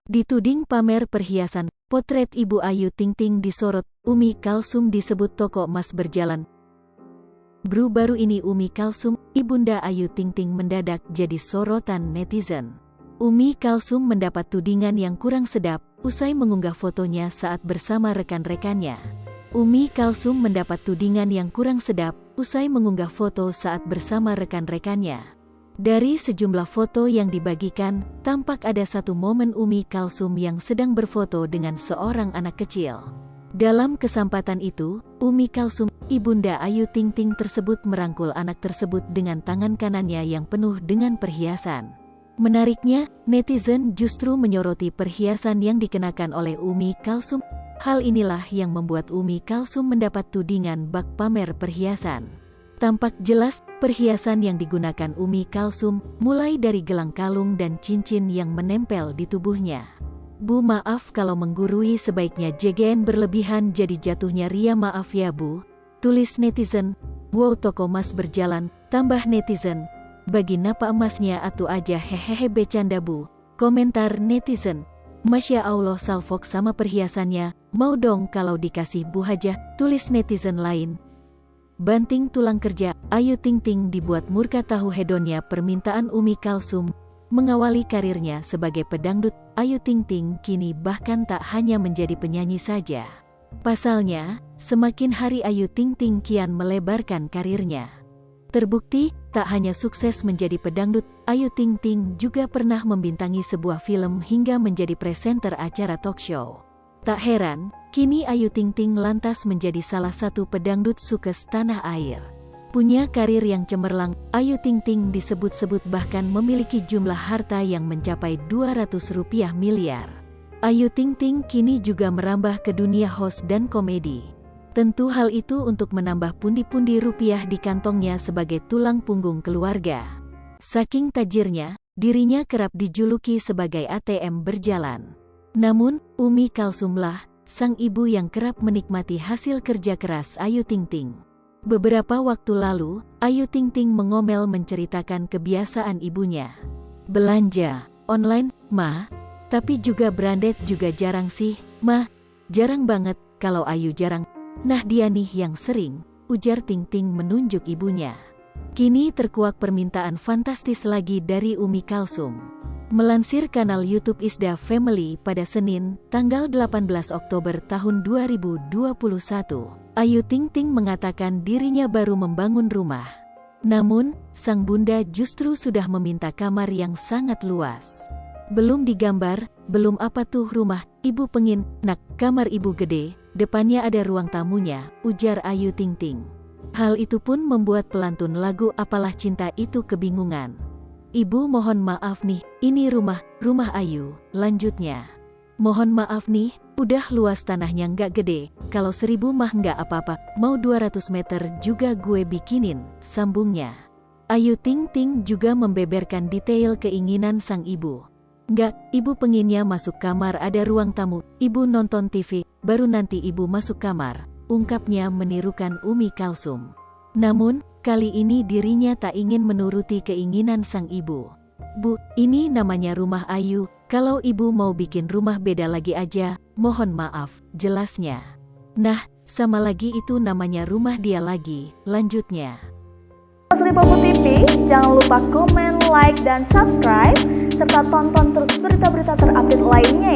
Dituding pamer perhiasan, potret Ibu Ayu Ting Ting disorot, Umi Kalsum disebut toko emas berjalan. Baru ini Umi Kalsum, ibunda Ayu Ting Ting mendadak jadi sorotan netizen. Umi Kalsum mendapat tudingan yang kurang sedap, usai mengunggah fotonya saat bersama rekan-rekannya. Umi Kalsum mendapat tudingan yang kurang sedap, usai mengunggah foto saat bersama rekan-rekannya. Dari sejumlah foto yang dibagikan, tampak ada satu momen Umi Kalsum yang sedang berfoto dengan seorang anak kecil. Dalam kesempatan itu, Umi Kalsum, ibunda Ayu Ting Ting tersebut merangkul anak tersebut dengan tangan kanannya yang penuh dengan perhiasan. Menariknya, netizen justru menyoroti perhiasan yang dikenakan oleh Umi Kalsum. Hal inilah yang membuat Umi Kalsum mendapat tudingan bak pamer perhiasan. Tampak jelas, perhiasan yang digunakan Umi Kalsum, mulai dari gelang kalung dan cincin yang menempel di tubuhnya. Bu, maaf kalau menggurui, sebaiknya JGN berlebihan jadi jatuhnya ria, maaf ya Bu, tulis netizen. Wow, toko emas berjalan, tambah netizen. Bagi napa emasnya atu aja, hehehe bercanda Bu, komentar netizen. Masya Allah, salfok sama perhiasannya, mau dong kalau dikasih Bu Hajah, tulis netizen lain. Banting tulang kerja, Ayu Ting Ting dibuat murka, tahu hedonnya permintaan Umi Kalsum. Mengawali karirnya sebagai pedangdut, Ayu Ting Ting kini bahkan tak hanya menjadi penyanyi saja. Pasalnya, semakin hari Ayu Ting Ting kian melebarkan karirnya. Terbukti, tak hanya sukses menjadi pedangdut, Ayu Ting Ting juga pernah membintangi sebuah film hingga menjadi presenter acara talk show. Tak heran, kini Ayu Ting Ting lantas menjadi salah satu pedangdut sukses tanah air. Punya karir yang cemerlang, Ayu Ting Ting disebut-sebut bahkan memiliki jumlah harta yang mencapai 200 rupiah miliar. Ayu Ting Ting kini juga merambah ke dunia host dan komedi. Tentu hal itu untuk menambah pundi-pundi rupiah di kantongnya sebagai tulang punggung keluarga. Saking tajirnya, dirinya kerap dijuluki sebagai ATM berjalan. Namun, Umi Kalsumlah sang ibu yang kerap menikmati hasil kerja keras Ayu Ting Ting. Beberapa waktu lalu, Ayu Ting Ting mengomel menceritakan kebiasaan ibunya. Belanja online, mah, tapi juga branded juga jarang sih, mah, jarang banget. Kalau Ayu jarang, nah dia nih yang sering, ujar Ting Ting menunjuk ibunya. Kini terkuak permintaan fantastis lagi dari Umi Kalsum. Melansir kanal YouTube Isda Family pada Senin, tanggal 18 Oktober tahun 2021, Ayu Ting Ting mengatakan dirinya baru membangun rumah. Namun, sang bunda justru sudah meminta kamar yang sangat luas. Belum digambar, belum apa tuh rumah, ibu pengin, nak, kamar ibu gede, depannya ada ruang tamunya, ujar Ayu Ting Ting. Hal itu pun membuat pelantun lagu Apalah Cinta itu kebingungan. Ibu mohon maaf nih, ini rumah Ayu, lanjutnya. Mohon maaf nih, udah luas tanahnya nggak gede, kalau 1000 mah nggak apa-apa, mau 200 meter juga gue bikinin, sambungnya. Ayu Ting Ting juga membeberkan detail keinginan sang ibu. Nggak, ibu pengennya masuk kamar ada ruang tamu, ibu nonton TV, baru nanti ibu masuk kamar, ungkapnya menirukan Umi Kalsum. Namun, kali ini dirinya tak ingin menuruti keinginan sang ibu. Bu, ini namanya rumah Ayu, kalau ibu mau bikin rumah beda lagi aja, mohon maaf, jelasnya. Nah, sama lagi itu namanya rumah dia lagi, lanjutnya. Sripopo TV, jangan lupa komen, like, dan subscribe, serta tonton terus berita-berita terupdate lainnya ya.